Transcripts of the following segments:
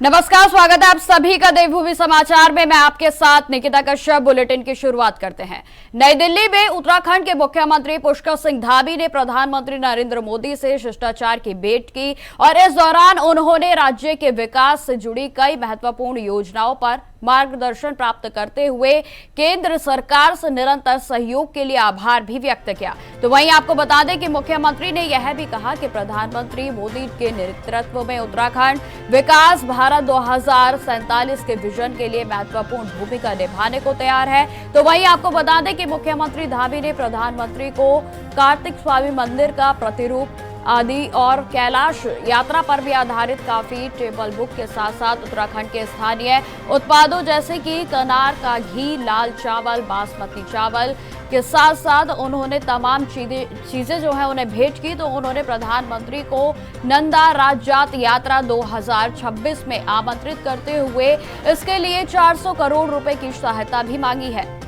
नमस्कार, स्वागत है आप सभी का देवभूमि समाचार में। मैं आपके साथ निकिता कश्यप। बुलेटिन की शुरुआत करते हैं। नई दिल्ली में उत्तराखंड के मुख्यमंत्री पुष्कर सिंह धामी ने प्रधानमंत्री नरेंद्र मोदी से शिष्टाचार की भेंट की और इस दौरान उन्होंने राज्य के विकास से जुड़ी कई महत्वपूर्ण योजनाओं पर मार्गदर्शन प्राप्त करते हुए केंद्र सरकार से निरंतर सहयोग के लिए आभार भी व्यक्त किया। तो वहीं आपको बता दें कि मुख्यमंत्री ने यह भी कहा कि प्रधानमंत्री मोदी के नेतृत्व में उत्तराखंड विकास भारत 2047 के विजन के लिए महत्वपूर्ण भूमिका निभाने को तैयार है। तो वहीं आपको बता दें कि मुख्यमंत्री धामी ने प्रधानमंत्री को कार्तिक स्वामी मंदिर का प्रतिरूप आदि और कैलाश यात्रा पर भी आधारित काफी टेबल बुक के साथ साथ उत्तराखंड के स्थानीय उत्पादों जैसे कि कनार का घी, लाल चावल, बासमती चावल के साथ साथ उन्होंने तमाम चीजें जो है उन्हें भेंट की। तो उन्होंने प्रधानमंत्री को नंदा राज्यात यात्रा 2026 में आमंत्रित करते हुए इसके लिए 400 करोड़ रुपए की सहायता भी मांगी है।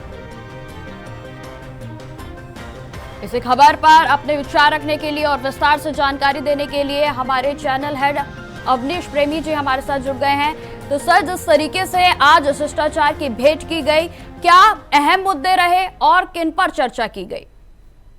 इसी खबर पर अपने विचार रखने के लिए और विस्तार से जानकारी देने के लिए हमारे चैनल हेड अवनीश प्रेमी जी हमारे साथ जुड़ गए हैं। तो सर, जिस तरीके से आज शिष्टाचार की भेंट की गई, क्या अहम मुद्दे रहे और किन पर चर्चा की गई?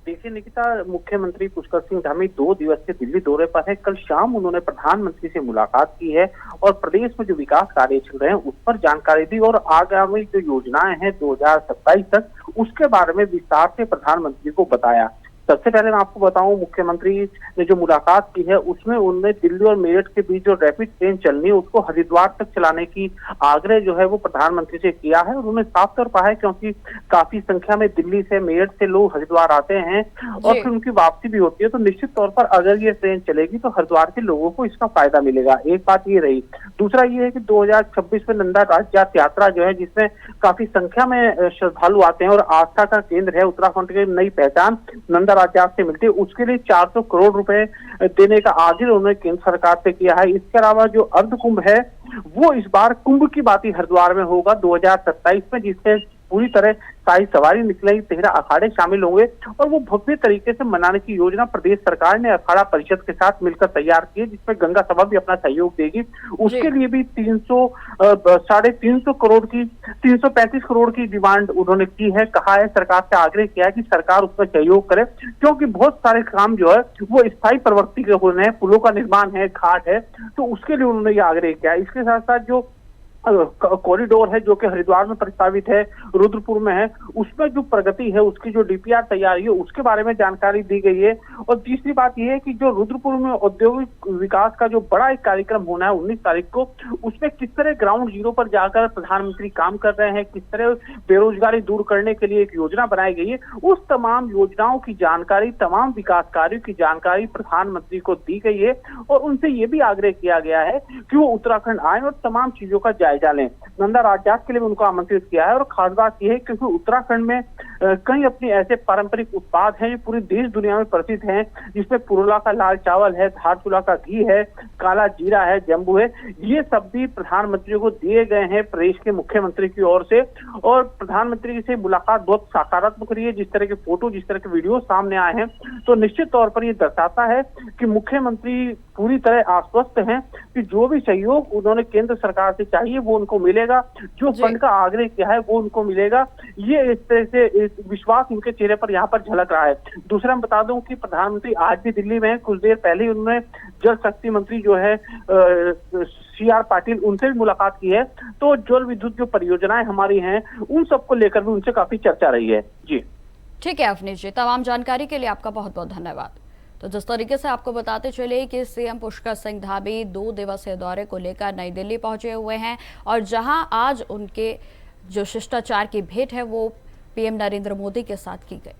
देखिए निकिता, मुख्यमंत्री पुष्कर सिंह धामी 2 दिवसीय दिल्ली दौरे पर है। कल शाम उन्होंने प्रधानमंत्री से मुलाकात की है और प्रदेश में जो विकास कार्य चल रहे हैं उस पर जानकारी दी और आगामी जो योजनाएं हैं 2027 तक उसके बारे में विस्तार से प्रधानमंत्री को बताया। सबसे पहले मैं आपको बताऊं, मुख्यमंत्री ने जो मुलाकात की है उसमें उन्होंने दिल्ली और मेरठ के बीच जो रैपिड ट्रेन चलनी है उसको हरिद्वार तक चलाने की आग्रह जो है वो प्रधानमंत्री से किया है। उन्होंने साफ तौर पर है क्योंकि काफी संख्या में दिल्ली से, मेरठ से लोग हरिद्वार आते हैं और फिर उनकी वापसी भी होती है। तो निश्चित तौर पर अगर ये ट्रेन चलेगी तो हरिद्वार के लोगों को इसका फायदा मिलेगा। एक बात ये रही। दूसरा ये है कि 2026 में नंदा राज्यात यात्रा जो है जिसमें काफी संख्या में श्रद्धालु आते हैं और आस्था का केंद्र है, उत्तराखंड की नई पहचान नंदा राज्यात से मिलती है, उसके लिए 400 करोड़ रुपए देने का आग्रह उन्होंने केंद्र सरकार से किया है। इसके अलावा जो अर्ध कुंभ है वो इस बार कुंभ की बात ही हरिद्वार में होगा 2027 में, जिसमें पूरी तरह शाही सवारी निकलेगी, 13 अखाड़े शामिल होंगे और वो भव्य तरीके से मनाने की योजना प्रदेश सरकार ने अखाड़ा परिषद के साथ मिलकर तैयार की है, जिसमें गंगा सभा भी अपना सहयोग देगी। उसके लिए भी 335 करोड़ की डिमांड उन्होंने की है। कहा है, सरकार से आग्रह किया है कि सरकार उसमें सहयोग करे क्योंकि बहुत सारे काम जो है वो स्थायी प्रवृत्ति के होने हैं, पुलों का निर्माण है, घाट है, तो उसके लिए उन्होंने ये आग्रह किया है। इसके साथ साथ जो कॉरिडोर है जो कि हरिद्वार में प्रस्तावित है, रुद्रपुर में है, उसमें जो प्रगति है उसकी जो डीपीआर तैयारी है उसके बारे में जानकारी दी गई है। और तीसरी बात यह है कि जो रुद्रपुर में औद्योगिक विकास का जो बड़ा एक कार्यक्रम होना है 19 तारीख को, उसमें किस तरह ग्राउंड जीरो पर जाकर प्रधानमंत्री काम कर रहे हैं, किस तरह बेरोजगारी दूर करने के लिए एक योजना बनाई गई है, उस तमाम योजनाओं की जानकारी, तमाम विकास कार्यों की जानकारी प्रधानमंत्री को दी गई है और उनसे ये भी आग्रह किया गया है कि वो उत्तराखंड आए और तमाम चीजों का जायजा लें। नंदा राज्यात के लिए उनको आमंत्रित किया है और खास बात यह है क्योंकि उत्तराखंड में कई अपने ऐसे पारंपरिक उत्पाद हैं जो पूरी देश दुनिया में प्रसिद्ध हैं, जिसमें पुरोला का लाल चावल है, धारचूला का घी है, काला जीरा है, जम्बू है। ये सब भी प्रधानमंत्री को दिए गए हैं प्रदेश के मुख्यमंत्री की ओर से और प्रधानमंत्री से मुलाकात बहुत सकारात्मक रही है। जिस तरह के फोटो, जिस तरह के वीडियो सामने आए हैं तो निश्चित तौर पर यह दर्शाता है कि मुख्यमंत्री पूरी तरह आश्वस्त हैं कि जो भी सहयोग उन्होंने केंद्र सरकार से चाहिए वो उनको मिलेगा, जो फंड का आग्रह किया है वो उनको मिलेगा। ये इस तरह से विश्वास उनके चेहरे पर यहाँ पर झलक रहा है। दूसरा मैं बता दूं कि प्रधानमंत्री आज भी दिल्ली में है। कुछ देर पहले ही उन्होंने जल शक्ति मंत्री जो है CR पाटिल, उनसे भी मुलाकात की है। तो जल विद्युत जो परियोजनाएं हमारी हैं उन सबको लेकर भी उनसे काफी चर्चा रही है। जी ठीक है अवनीश जी, तमाम जानकारी के लिए आपका बहुत बहुत धन्यवाद। तो जिस तरीके से आपको बताते चले कि सीएम पुष्कर सिंह धामी 2 दिवसीय दौरे को लेकर नई दिल्ली पहुंचे हुए हैं और जहां आज उनके जो शिष्टाचार की भेंट है वो पीएम नरेंद्र मोदी के साथ की गई।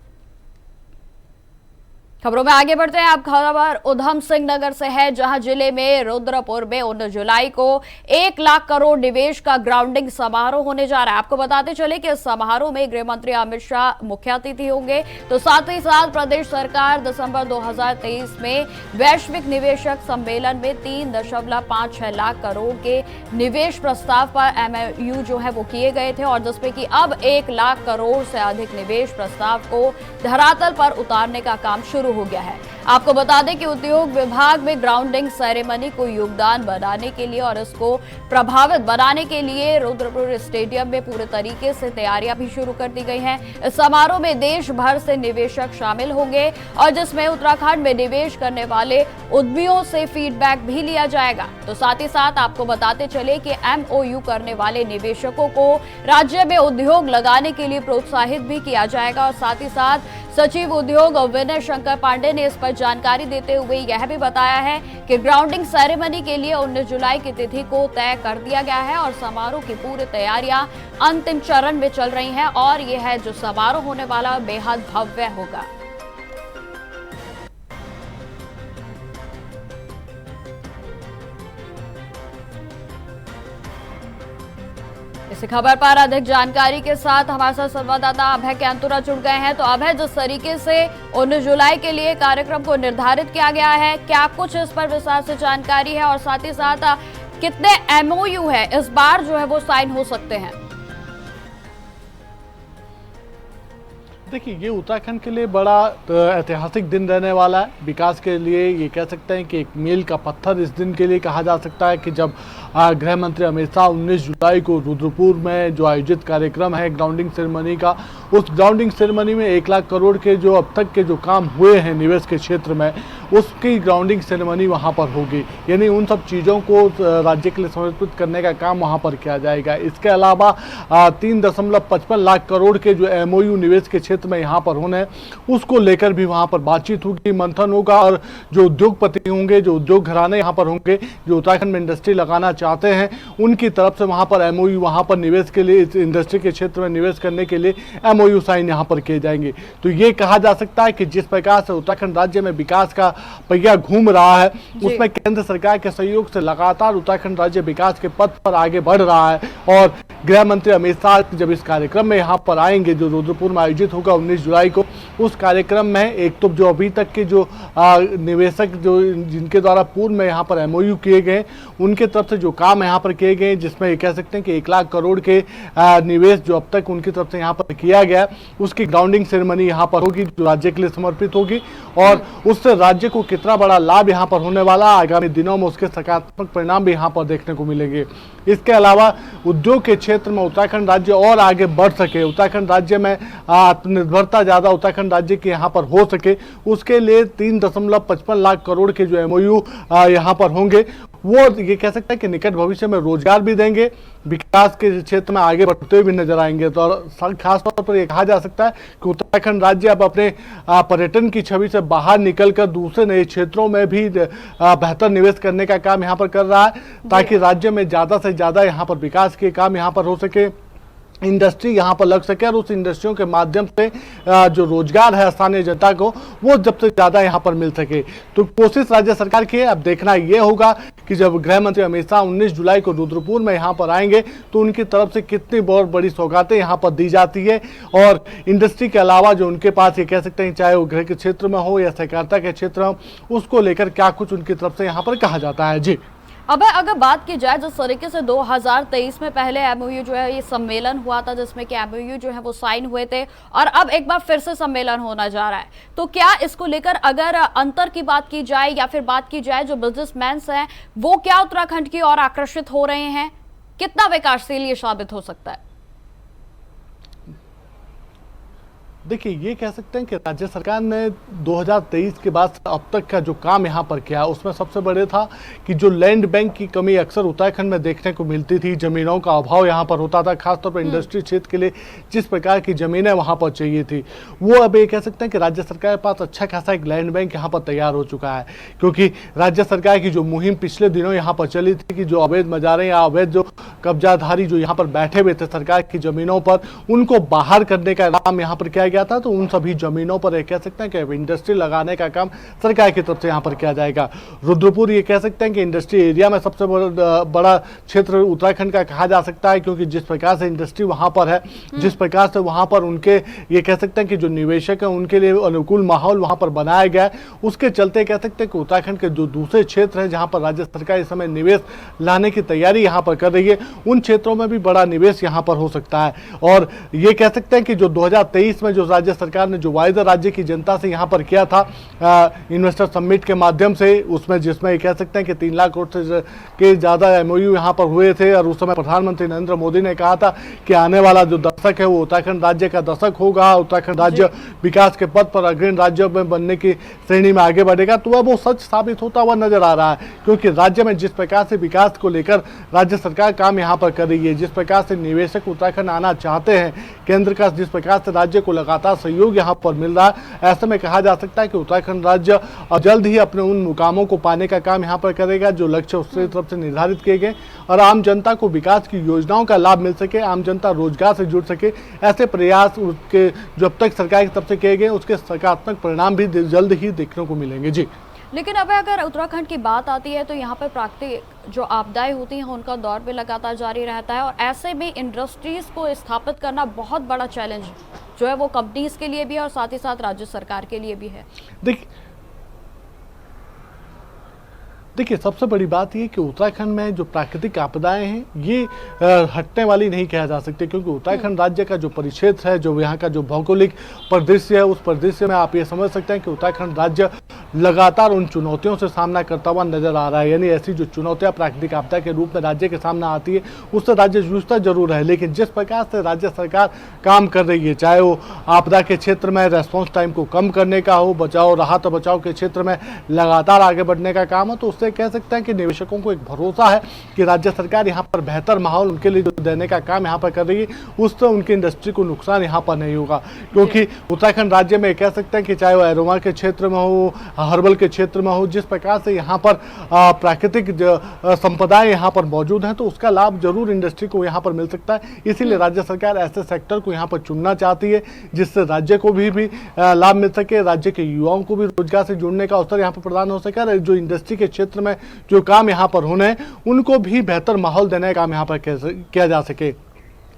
खबरों में आगे बढ़ते हैं। अब खबर उधम सिंह नगर से है, जहां जिले में रुद्रपुर में 19 जुलाई को 1 लाख करोड़ निवेश का ग्राउंडिंग समारोह होने जा रहा है। आपको बताते चले कि इस समारोह में गृह मंत्री अमित शाह मुख्य अतिथि होंगे। तो साथ ही साथ प्रदेश सरकार दिसंबर 2023 में वैश्विक निवेशक सम्मेलन में 3.56 लाख करोड़ के निवेश प्रस्ताव पर MOU जो है वो किए गए थे और जिसमें कि अब 1 लाख करोड़ से अधिक निवेश प्रस्ताव को धरातल पर उतारने का काम शुरू शुरू हो गया है। आपको बता दें कि उद्योग विभाग में ग्राउंडिंग सेरेमनी को योगदान बनाने के लिए और इसको प्रभावित बनाने के लिए रुद्रपुर स्टेडियम में पूरे तरीके से तैयारियां भी शुरू कर दी गई हैं। इस समारोह में देश भर से निवेशक शामिल होंगे और जिसमें उत्तराखंड में निवेश करने वाले उद्यमियों से फीडबैक भी लिया जाएगा। तो साथ ही साथ आपको बताते चले कि MOU करने वाले निवेशकों को राज्य में उद्योग लगाने के लिए प्रोत्साहित भी किया जाएगा। और साथ ही साथ सचिव उद्योग विनय शंकर पांडे ने इस पर जानकारी देते हुए यह भी बताया है कि ग्राउंडिंग सेरेमनी के लिए 19 जुलाई की तिथि को तय कर दिया गया है और समारोह की पूरी तैयारियां अंतिम चरण में चल रही हैं और यह है जो समारोह होने वाला बेहद भव्य होगा। इसी खबर पर अधिक जानकारी के साथ हमारे साथ संवाददाता अभय कैंतुरा जुड़ गए हैं। तो अभय, जिस तरीके से 19 जुलाई के लिए कार्यक्रम को निर्धारित किया गया है, क्या कुछ इस पर विस्तार से जानकारी है और साथ ही साथ कितने MOU है इस बार जो है वो साइन हो सकते हैं? देखिए, ये उत्तराखंड के लिए बड़ा ऐतिहासिक दिन रहने वाला है। विकास के लिए ये कह सकते हैं कि एक मील का पत्थर इस दिन के लिए कहा जा सकता है कि जब गृह मंत्री अमित शाह 19 जुलाई को रुद्रपुर में जो आयोजित कार्यक्रम है ग्राउंडिंग सेरेमनी का, उस ग्राउंडिंग सेरेमनी में 1 लाख करोड़ के जो अब तक के जो काम हुए हैं निवेश के क्षेत्र में, उसकी ग्राउंडिंग सेरेमनी वहाँ पर होगी। यानी उन सब चीज़ों को राज्य के लिए समर्पित करने का काम वहाँ पर किया जाएगा। इसके अलावा 3.55 लाख करोड़ के जो MOU निवेश के क्षेत्र में यहाँ पर होने, उसको लेकर भी वहाँ पर बातचीत होगी, मंथन होगा और जो उद्योगपति होंगे, जो उद्योग घराने यहाँ पर होंगे, जो उत्तराखंड में इंडस्ट्री लगाना चाहते हैं, उनकी तरफ से वहाँ पर MOU वहाँ पर निवेश के लिए, इस इंडस्ट्री के क्षेत्र में निवेश करने के लिए MOU साइन यहाँ पर किए जाएंगे। तो ये कहा जा सकता है कि जिस प्रकार से उत्तराखंड राज्य में विकास का पहिया घूम रहा है, उसमें केंद्र सरकार के सहयोग से लगातार उत्तराखंड राज्य विकास के पथ पर आगे बढ़ रहा है। और गृह मंत्री अमित शाह जब इस कार्यक्रम में यहाँ पर आएंगे जो रुद्रपुर में आयोजित होगा 19 जुलाई को, उस कार्यक्रम में एक तो जो अभी तक के जो निवेशक जो जिनके द्वारा पूर्व में यहाँ पर MOU किए गए, उनके तरफ से जो काम यहाँ पर किए गए, जिसमें कह सकते हैं कि 1 लाख करोड़ के निवेश जो अब तक उनकी तरफ से यहाँ पर किया गया, उसकी ग्राउंडिंग सेरेमनी यहाँ पर होगी जो राज्य के लिए समर्पित होगी। और उससे राज्य को कितना बड़ा लाभ यहाँ पर होने वाला, आगामी दिनों में उसके सकारात्मक परिणाम भी यहाँ पर देखने को मिलेंगे। इसके अलावा उद्योग के क्षेत्र में उत्तराखंड राज्य और आगे बढ़ सके, उत्तराखंड राज्य में आत्मनिर्भरता ज़्यादा उत्तराखंड राज्य के यहाँ पर हो सके, उसके लिए 3.55 लाख करोड़ के जो MOU यहाँ पर होंगे, वो ये कह सकते हैं कि निकट भविष्य में रोजगार भी देंगे, विकास के क्षेत्र में आगे बढ़ते हुए भी नजर आएंगे। तो खासतौर पर यह कहा जा सकता है कि उत्तराखंड राज्य अब अपने पर्यटन की छवि से बाहर निकलकर दूसरे नए क्षेत्रों में भी बेहतर निवेश करने का काम यहाँ पर कर रहा है, ताकि राज्य में ज़्यादा से ज़्यादा यहाँ पर विकास के काम यहाँ पर हो सके, इंडस्ट्री यहाँ पर लग सके और उस इंडस्ट्रियों के माध्यम से जो रोजगार है स्थानीय जनता को, वो जब से ज़्यादा यहाँ पर मिल सके। तो कोशिश राज्य सरकार की है। अब देखना ये होगा कि जब गृह मंत्री अमित शाह 19 जुलाई को रुद्रपुर में यहाँ पर आएंगे तो उनकी तरफ से कितनी बहुत बड़ी सौगातें यहाँ पर दी जाती है, और इंडस्ट्री के अलावा जो उनके पास ये कह सकते हैं, चाहे वो गृह के क्षेत्र में हो या सहकारिता के क्षेत्र में, उसको लेकर क्या कुछ उनकी तरफ से यहाँ पर कहा जाता है। जी अब अगर बात की जाए जिस तरीके से 2023 में पहले MOU जो है ये सम्मेलन हुआ था, जिसमें कि MOU जो है वो साइन हुए थे, और अब एक बार फिर से सम्मेलन होना जा रहा है, तो क्या इसको लेकर अगर अंतर की बात की जाए या फिर बात की जाए जो बिजनेसमैन हैं वो क्या उत्तराखंड की ओर आकर्षित हो रहे हैं, कितना विकासशील ये साबित हो सकता है? देखिए, ये कह सकते हैं कि राज्य सरकार ने 2023 के बाद अब तक का जो काम यहाँ पर किया, उसमें सबसे बड़े था कि जो लैंड बैंक की कमी अक्सर उत्तराखंड में देखने को मिलती थी, जमीनों का अभाव यहाँ पर होता था, खासतौर पर इंडस्ट्री क्षेत्र के लिए जिस प्रकार की जमीनें वहाँ पर चाहिए थी, वो अब ये कह सकते हैं कि राज्य सरकार के पास अच्छा खासा एक लैंड बैंक यहाँ पर तैयार हो चुका है। क्योंकि राज्य सरकार की जो मुहिम पिछले दिनों यहाँ पर चली थी कि जो अवैध मजारे या अवैध जो कब्जाधारी जो यहाँ पर बैठे हुए थे सरकार की जमीनों पर, उनको बाहर करने का काम यहाँ पर किया गया था। तो उन सभी जमीनों पर ये कह सकते हैं कि इंडस्ट्री लगाने का काम सरकार की तरफ से यहाँ पर किया जाएगा। रुद्रपुर ये कह सकते हैं कि इंडस्ट्री एरिया में सबसे बड़ा क्षेत्र उत्तराखंड का कहा जा सकता है, क्योंकि जिस प्रकार से इंडस्ट्री वहाँ पर है, जिस प्रकार से वहाँ पर उनके ये कह सकते हैं कि जो निवेशक हैं उनके लिए अनुकूल माहौल वहाँ पर बनाया गया है, उसके चलते कह सकते हैं कि उत्तराखंड के जो दूसरे क्षेत्र हैं जहाँ पर राज्य सरकार इस समय निवेश लाने की तैयारी यहाँ पर कर रही है, उन क्षेत्रों में भी बड़ा निवेश यहाँ पर हो सकता है। और ये कह सकते हैं कि जो 2023 में जो राज्य सरकार ने जो वायदा राज्य की जनता से यहाँ पर किया था इन्वेस्टर समिट के माध्यम से, उसमें जिसमें कह सकते हैं कि 3 लाख करोड़ से के ज़्यादा MOU यहाँ पर हुए थे। और उस समय प्रधानमंत्री नरेंद्र मोदी ने कहा था कि आने वाला जो दशक है वो उत्तराखंड राज्य का दशक होगा, उत्तराखंड राज्य विकास के पथ पर अग्रणी राज्यों में बनने की श्रेणी में आगे बढ़ेगा। तो अब वो सच साबित होता हुआ नजर आ रहा है, क्योंकि राज्य में जिस प्रकार से विकास को लेकर राज्य सरकार काम यहाँ पर कर रही है, जिस प्रकार से निवेशक उत्तराखंड आना चाहते हैं, केंद्र का जिस प्रकार से राज्य को लगातार सहयोग यहाँ पर मिल रहा है, ऐसे में कहा जा सकता है कि उत्तराखंड राज्य जल्द ही अपने उन मुकामों को पाने का काम यहाँ पर करेगा जो लक्ष्य उसकी तरफ से निर्धारित किए गए, और आम जनता को विकास की योजनाओं का लाभ मिल सके, आम जनता रोजगार से जुड़ सके। ऐसे प्रयास उसके जो अब तक सरकार की तरफ से किए गए उसके सकारात्मक परिणाम भी जल्द ही देखने को मिलेंगे। जी, लेकिन अब अगर उत्तराखंड की बात आती है तो यहाँ पर प्राकृतिक जो आपदाएं होती हैं उनका दौर भी लगातार जारी रहता है, और ऐसे में इंडस्ट्रीज को स्थापित करना बहुत बड़ा चैलेंज जो है वो कंपनीज के लिए भी है और साथ ही साथ राज्य सरकार के लिए भी है। देखिए सबसे बड़ी बात ये कि उत्तराखंड में जो प्राकृतिक आपदाएं हैं ये हटने वाली नहीं कहा जा सकती, क्योंकि उत्तराखंड राज्य का जो परिक्षेत्र है, जो यहाँ का जो भौगोलिक परिदृश्य है, उस परिदृश्य में आप ये समझ सकते हैं कि उत्तराखंड राज्य लगातार उन चुनौतियों से सामना करता हुआ नजर आ रहा है। यानी ऐसी जो चुनौतियां प्राकृतिक आपदा के रूप में राज्य के सामने आती है उससे राज्य जूझता जरूर है, लेकिन जिस प्रकार से राज्य सरकार काम कर रही है, चाहे वो आपदा के क्षेत्र में रेस्पॉन्स टाइम को कम करने का हो, बचाव राहत बचाव के क्षेत्र में लगातार आगे बढ़ने का काम हो, तो उससे कह सकते हैं कि निवेशकों को एक भरोसा है कि राज्य सरकार यहाँ पर बेहतर माहौल उनके लिए जो देने का काम यहाँ पर कर रही है, उससे उनकी इंडस्ट्री को नुकसान यहाँ पर नहीं होगा। क्योंकि उत्तराखंड राज्य में कह सकते हैं कि चाहे वो एरोमा के क्षेत्र में हो, हर्बल के क्षेत्र में हो, जिस प्रकार से यहाँ पर प्राकृतिक संपदाएं यहाँ पर मौजूद हैं, तो उसका लाभ जरूर इंडस्ट्री को यहाँ पर मिल सकता है। इसीलिए राज्य सरकार ऐसे सेक्टर को यहाँ पर चुनना चाहती है जिससे राज्य को भी लाभ मिल सके, राज्य के युवाओं को भी रोजगार से जुड़ने का अवसर यहाँ पर प्रदान हो सके, और जो इंडस्ट्री के क्षेत्र में जो काम यहाँ पर होने उनको भी बेहतर माहौल देने का काम यहाँ पर किया जा सके।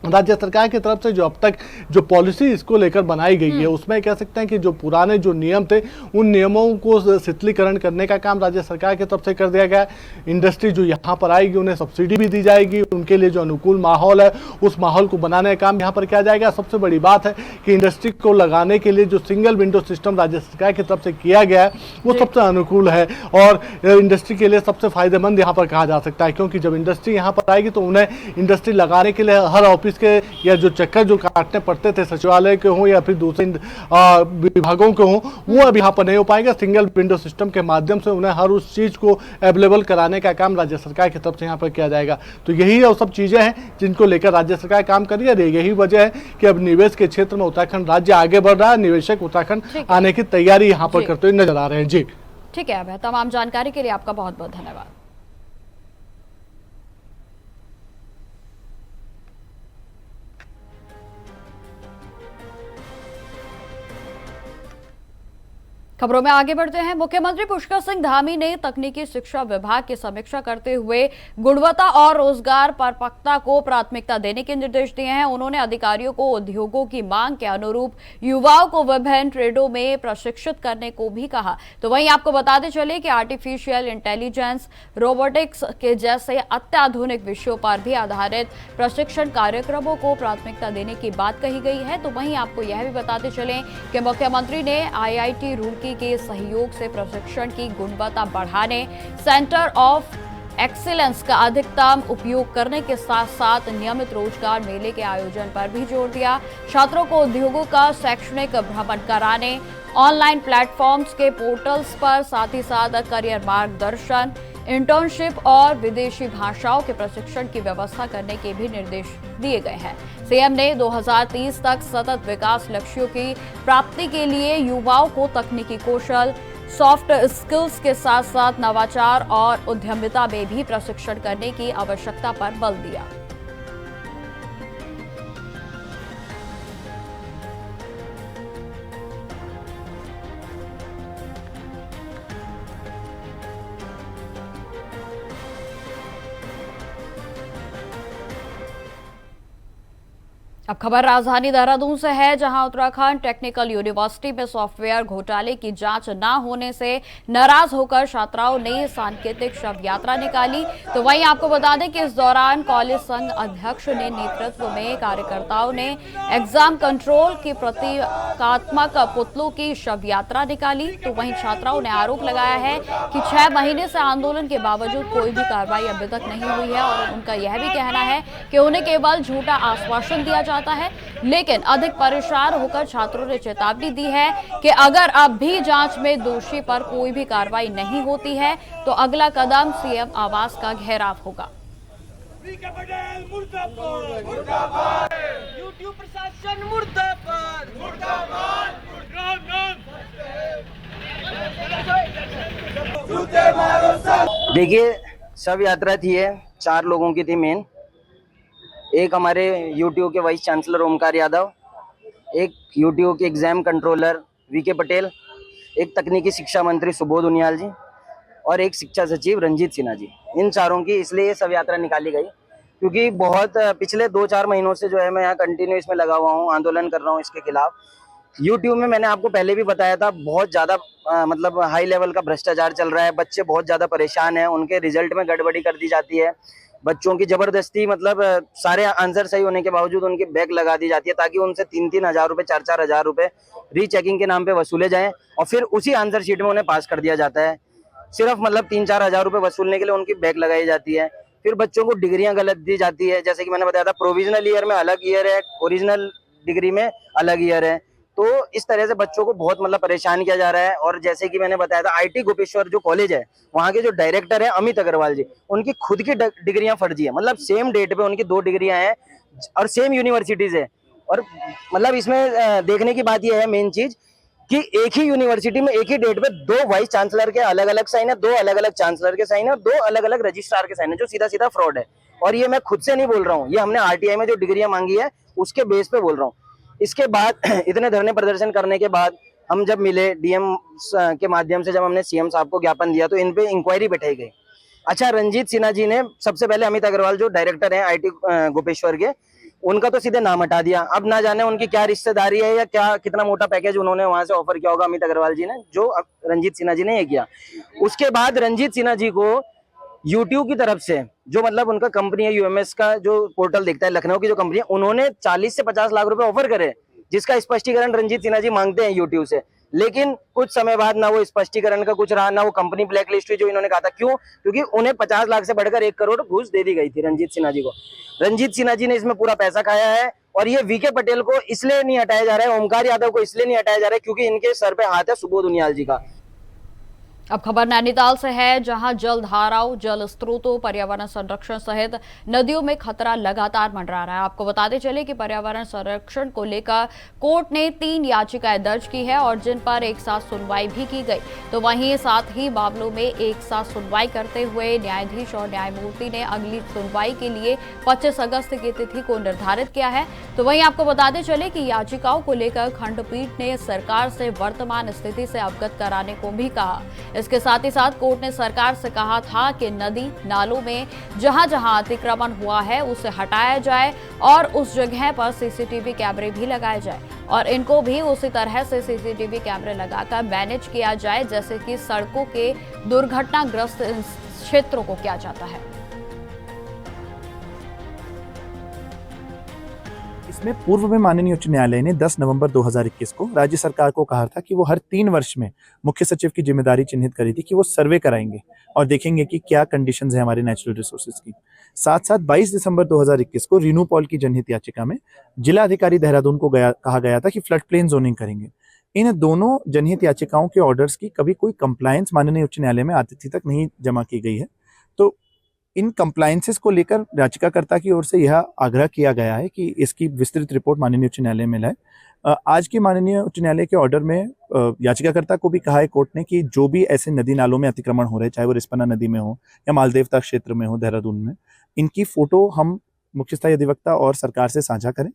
राज्य सरकार की तरफ से जो अब तक जो पॉलिसी इसको लेकर बनाई गई है उसमें कह सकते हैं कि जो पुराने जो नियम थे उन नियमों को शिथिलीकरण करने का काम राज्य सरकार की तरफ से कर दिया गया है। इंडस्ट्री जो यहाँ पर आएगी उन्हें सब्सिडी भी दी जाएगी, उनके लिए जो अनुकूल माहौल है उस माहौल को बनाने का काम यहाँ पर किया जाएगा। सबसे बड़ी बात है कि इंडस्ट्री को लगाने के लिए जो सिंगल विंडो सिस्टम राज्य सरकार की तरफ से किया गया है वो सबसे अनुकूल है और इंडस्ट्री के लिए सबसे फायदेमंद यहाँ पर कहा जा सकता है, क्योंकि जब इंडस्ट्री यहाँ पर आएगी तो उन्हें इंडस्ट्री लगाने के लिए हर ऑफिस के या जो चक्कर जो काटने पड़ते थे सचिवालय के हों या फिर दूसरे विभागों के हों, वो अब यहाँ पर नहीं हो पाएगा। सिंगल विंडो सिस्टम के माध्यम से उन्हें हर उस चीज को अवेलेबल कराने का काम राज्य सरकार की तरफ से यहाँ पर किया जाएगा। तो यही वो सब चीजें हैं जिनको लेकर राज्य सरकार काम कर रही है। यही वजह है कि अब निवेश के क्षेत्र में उत्तराखंड राज्य आगे बढ़ रहा है, निवेशक उत्तराखंड आने की तैयारी यहाँ पर करते हुए नजर आ रहे हैं। जी ठीक है, तमाम जानकारी के लिए आपका बहुत बहुत धन्यवाद। खबरों में आगे बढ़ते हैं। मुख्यमंत्री पुष्कर सिंह धामी ने तकनीकी शिक्षा विभाग की समीक्षा करते हुए गुणवत्ता और रोजगार परपक्वता को प्राथमिकता देने के निर्देश दिए हैं। उन्होंने अधिकारियों को उद्योगों की मांग के अनुरूप युवाओं को विभिन्न ट्रेडों में प्रशिक्षित करने को भी कहा। तो वहीं आपको बताते चले कि आर्टिफिशियल इंटेलिजेंस, रोबोटिक्स के जैसे अत्याधुनिक विषयों पर भी आधारित प्रशिक्षण कार्यक्रमों को प्राथमिकता देने की बात कही गई है। तो वहीं आपको यह भी बताते चले कि मुख्यमंत्री ने IIT रुड़की के सहयोग से प्रशिक्षण की गुणवत्ता बढ़ाने, सेंटर ऑफ एक्सीलेंस का अधिकतम उपयोग करने के साथ साथ नियमित रोजगार मेले के आयोजन पर भी जोर दिया। छात्रों को उद्योगों का शैक्षणिक भ्रमण कराने, ऑनलाइन प्लेटफॉर्म्स के पोर्टल्स पर, साथ ही साथ करियर मार्गदर्शन, इंटर्नशिप और विदेशी भाषाओं के प्रशिक्षण की व्यवस्था करने के भी निर्देश दिए गए हैं। सीएम ने 2030 तक सतत विकास लक्ष्यों की प्राप्ति के लिए युवाओं को तकनीकी कौशल, सॉफ्ट स्किल्स के साथ साथ नवाचार और उद्यमिता में भी प्रशिक्षण करने की आवश्यकता पर बल दिया। अब खबर राजधानी देहरादून से है, जहां उत्तराखंड टेक्निकल यूनिवर्सिटी में सॉफ्टवेयर घोटाले की जांच न होने से नाराज होकर छात्राओं ने सांकेतिक शव यात्रा निकाली। तो वहीं आपको बता दें कि इस दौरान कॉलेज संघ अध्यक्ष ने नेतृत्व में कार्यकर्ताओं ने एग्जाम कंट्रोल की प्रतीकात्मक पुतलों की शव यात्रा निकाली। तो वहीं छात्राओं ने आरोप लगाया है कि 6 महीने से आंदोलन के बावजूद कोई भी कार्रवाई अभी तक नहीं हुई है और उनका यह भी कहना है कि उन्हें केवल झूठा आश्वासन दिया जाता है। लेकिन अधिक परेशान होकर छात्रों ने चेतावनी दी है कि अगर अब भी जांच में दोषी पर कोई भी कार्रवाई नहीं होती है तो अगला कदम सीएम आवास का घेराव होगा। यूट्यूब प्रशासन मुर्दाबाद मुर्दाबाद। देखिए, शव यात्रा थी है, 4 लोगों की थी मेन। एक हमारे यूटीयू के वाइस चांसलर ओमकार यादव, एक यूटीयू के एग्जाम कंट्रोलर वीके पटेल, एक तकनीकी शिक्षा मंत्री सुबोध उनियाल जी और एक शिक्षा सचिव रंजीत सिन्हा जी। इन चारों की इसलिए ये शव यात्रा निकाली गई क्योंकि बहुत पिछले 2-4 महीनों से जो है मैं यहाँ कंटिन्यू इसमें लगा हुआ हूँ, आंदोलन कर रहा हूँ इसके खिलाफ। यूट्यूब में मैंने आपको पहले भी बताया था, बहुत ज़्यादा मतलब हाई लेवल का भ्रष्टाचार चल रहा है। बच्चे बहुत ज़्यादा परेशान हैं, उनके रिजल्ट में गड़बड़ी कर दी जाती है। बच्चों की जबरदस्ती मतलब सारे आंसर सही होने के बावजूद उनकी बैक लगा दी जाती है ताकि उनसे 3-3 हज़ार रुपये 4-4 हज़ार रुपये रीचेकिंग के नाम पे वसूले जाएं और फिर उसी आंसर शीट में उन्हें पास कर दिया जाता है। सिर्फ मतलब 3-4 हज़ार रुपये वसूलने के लिए उनकी बैक लगाई जाती है। फिर बच्चों को डिग्रियां गलत दी जाती है, जैसे कि मैंने बताया था, प्रोविजनल ईयर में अलग ईयर है, ओरिजिनल डिग्री में अलग ईयर है। तो इस तरह से बच्चों को बहुत मतलब परेशान किया जा रहा है। और जैसे कि मैंने बताया था, आईटी गोपेश्वर जो कॉलेज है, वहाँ के जो डायरेक्टर है अमित अग्रवाल जी, उनकी खुद की डिग्रियां फर्जी है। मतलब सेम डेट पे उनकी 2 डिग्रियां हैं और सेम यूनिवर्सिटीज है। और मतलब इसमें देखने की बात यह है मेन चीज कि एक ही यूनिवर्सिटी में एक ही डेट पे 2 वाइस चांसलर के अलग अलग साइन है, 2 अलग अलग चांसलर के साइन है और 2 अलग अलग रजिस्ट्रार के साइन है, जो सीधा सीधा फ्रॉड है। और ये मैं खुद से नहीं बोल रहा हूँ, ये हमने आरटीआई में जो डिग्रियां मांगी है उसके बेस पे बोल रहा हूँ। इसके बाद इतने धरने प्रदर्शन करने के बाद हम जब मिले डीएम के माध्यम से, जब हमने सीएम साहब को ज्ञापन दिया तो इन पे इंक्वायरी बैठाई गई। अच्छा, रंजीत सिन्हा जी ने सबसे पहले अमित अग्रवाल जो डायरेक्टर हैं आईटी गोपेश्वर के, उनका तो सीधे नाम हटा दिया। अब ना जाने उनकी क्या रिश्तेदारी है या क्या कितना मोटा पैकेज उन्होंने वहां से ऑफर किया होगा अमित अग्रवाल जी ने, जो रंजीत सिन्हा जी ने ये किया। उसके बाद रंजीत सिन्हा जी को यूट्यूब की तरफ से, जो मतलब उनका कंपनी है यूएमएस का जो पोर्टल देखता है, लखनऊ की जो कंपनी है, उन्होंने 40 से 50 लाख रुपए ऑफर करे, जिसका स्पष्टीकरण रंजीत सिन्हा जी मांगते हैं यूट्यूब से। लेकिन कुछ समय बाद ना वो स्पष्टीकरण का कुछ रहा, ना वो कंपनी ब्लैक लिस्ट हुई जो इन्होंने कहा था। क्यों? क्योंकि उन्हें 50 लाख से बढ़कर 1 करोड़ घूस दे दी गई थी रंजीत सिन्हा जी को। रंजीत सिन्हा जी ने इसमें पूरा पैसा खाया है। और ये वीके पटेल को इसलिए नहीं हटाया जा रहा है, ओमकार यादव को इसलिए नहीं हटाया जा रहा है क्योंकि इनके सर पे हाथ है सुबोध उनियाल जी का। अब खबर नैनीताल से है, जहां जल धाराओं, जल स्रोतों, पर्यावरण संरक्षण सहित नदियों में खतरा लगातार मंडरा रहा है। आपको बताते चले कि पर्यावरण संरक्षण को लेकर कोर्ट ने 3 याचिकाएं दर्ज की है और जिन पर एक साथ सुनवाई भी की गई। तो वहीं साथ ही मामलों में एक साथ सुनवाई करते हुए न्यायाधीश और न्यायमूर्ति ने अगली सुनवाई के लिए 25 अगस्त की तिथि को निर्धारित किया है। तो वहीं आपको बताते चले कि याचिकाओं को लेकर खंडपीठ ने सरकार से वर्तमान स्थिति से अवगत कराने को भी कहा। इसके साथ ही साथ कोर्ट ने सरकार से कहा था कि नदी नालों में जहां जहां अतिक्रमण हुआ है उसे हटाया जाए और उस जगह पर सीसीटीवी कैमरे भी लगाए जाए और इनको भी उसी तरह से सीसीटीवी कैमरे लगाकर मैनेज किया जाए जैसे कि सड़कों के दुर्घटनाग्रस्त क्षेत्रों को किया जाता है। इसमें पूर्व में माननीय उच्च न्यायालय ने 10 नवंबर 2021 को राज्य सरकार को कहा था कि वो हर 3 वर्ष में मुख्य सचिव की जिम्मेदारी चिन्हित करी थी कि वो सर्वे कराएंगे और देखेंगे कि क्या कंडीशंस है हमारे नेचुरल रिसोर्सेज की। साथ साथ 22 दिसंबर 2021 को रीनू पॉल की जनहित याचिका में जिला अधिकारी देहरादून को कहा गया था कि फ्लड प्लेन जोनिंग करेंगे। इन दोनों जनहित याचिकाओं के ऑर्डर्स की कभी कोई कंप्लायंस माननीय उच्च न्यायालय में आज तक नहीं जमा की गई है। तो इन कंप्लायंसेस को लेकर याचिकाकर्ता की ओर से यह आग्रह किया गया है कि इसकी विस्तृत रिपोर्ट माननीय उच्च न्यायालय में लाए। आज की माननीय उच्च न्यायालय के ऑर्डर में याचिकाकर्ता को भी कहा है कोर्ट ने कि जो भी ऐसे नदी नालों में अतिक्रमण हो रहे हैं, चाहे वो रिस्पना नदी में हो या मालदेवता क्षेत्र में हो देहरादून में, इनकी फोटो हम मुख्य स्थायी अधिवक्ता और सरकार से साझा करें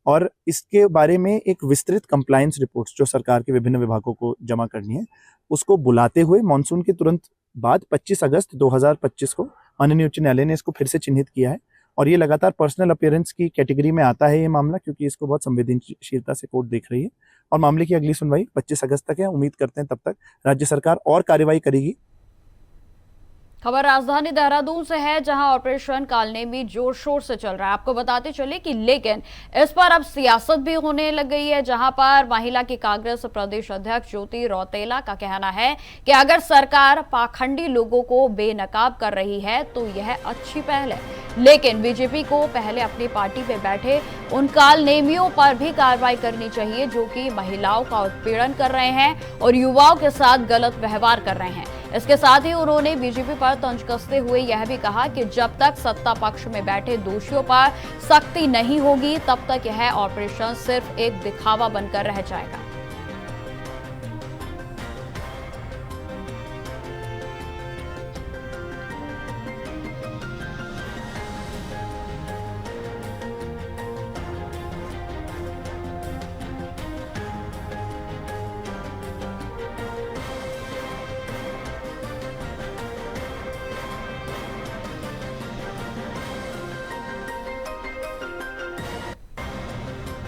और इसके बारे में एक विस्तृत कंप्लायंस रिपोर्ट जो सरकार के विभिन्न विभागों को जमा करनी है, उसको बुलाते हुए मानसून के तुरंत बाद 25 अगस्त 2025 को माननीय उच्च न्यायालय ने इसको फिर से चिन्हित किया है और ये लगातार पर्सनल अपीयरेंस की कैटेगरी में आता है ये मामला, क्योंकि इसको बहुत संवेदनशीलता से कोर्ट देख रही है और मामले की अगली सुनवाई 25 अगस्त तक है। उम्मीद करते हैं तब तक राज्य सरकार और कार्रवाई करेगी। खबर राजधानी देहरादून से है, जहां ऑपरेशन कालनेमी जोर शोर से चल रहा है। आपको बताते चले कि लेकिन इस पर अब सियासत भी होने लग गई है, जहां पर महिला की कांग्रेस प्रदेश अध्यक्ष ज्योति रौतेला का कहना है कि अगर सरकार पाखंडी लोगों को बेनकाब कर रही है तो यह अच्छी पहल है, लेकिन बीजेपी को पहले अपनी पार्टी में बैठे उन कालनेमियों पर भी कार्रवाई करनी चाहिए जो कि महिलाओं का उत्पीड़न कर रहे हैं और युवाओं के साथ गलत व्यवहार कर रहे हैं। इसके साथ ही उन्होंने बीजेपी पर तंज कसते हुए यह भी कहा कि जब तक सत्ता पक्ष में बैठे दोषियों पर सख्ती नहीं होगी तब तक यह ऑपरेशन सिर्फ एक दिखावा बनकर रह जाएगा।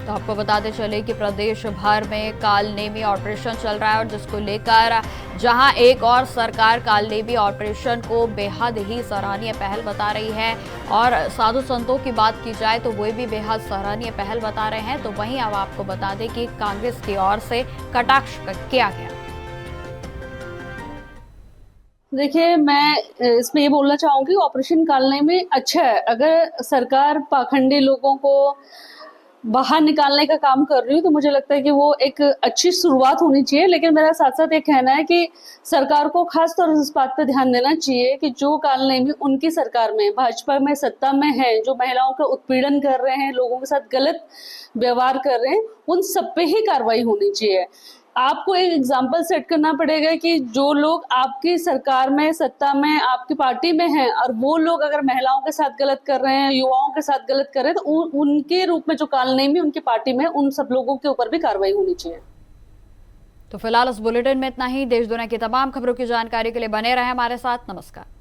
तो आपको बताते चले कि प्रदेश भर में कालनेमी ऑपरेशन चल रहा है और जिसको लेकर जहां एक और सरकार कालनेमी ऑपरेशन को बेहद ही सराहनीय पहल बता रही है और साधु संतों की बात की जाए तो वो भी बेहद सराहनीय पहल बता रहे हैं, तो वहीं अब आपको बता दें कि कांग्रेस की ओर से कटाक्ष किया गया। देखिए, मैं इसमें ये बोलना चाहूंगी ऑपरेशन कालनेमी अच्छा है। अगर सरकार पाखंडी लोगों को बाहर निकालने का काम कर रही है तो मुझे लगता है कि वो एक अच्छी शुरुआत होनी चाहिए, लेकिन मेरा साथ साथ ये कहना है कि सरकार को खास तौर से इस बात पे ध्यान देना चाहिए कि जो कालनेमी उनकी सरकार में भाजपा में सत्ता में है, जो महिलाओं का उत्पीड़न कर रहे हैं, लोगों के साथ गलत व्यवहार कर रहे हैं, उन सब पे ही कार्रवाई होनी चाहिए। आपको एक एग्जाम्पल सेट करना पड़ेगा कि जो लोग आपकी सरकार में सत्ता में आपकी पार्टी में हैं और वो लोग अगर महिलाओं के साथ गलत कर रहे हैं, युवाओं के साथ गलत कर रहे हैं, तो उनके रूप में जो कालनेमी उनकी पार्टी में उन सब लोगों के ऊपर भी कार्रवाई होनी चाहिए। तो फिलहाल इस बुलेटिन में इतना ही। देश दुनिया की तमाम खबरों की जानकारी के लिए बने रहें हमारे साथ। नमस्कार।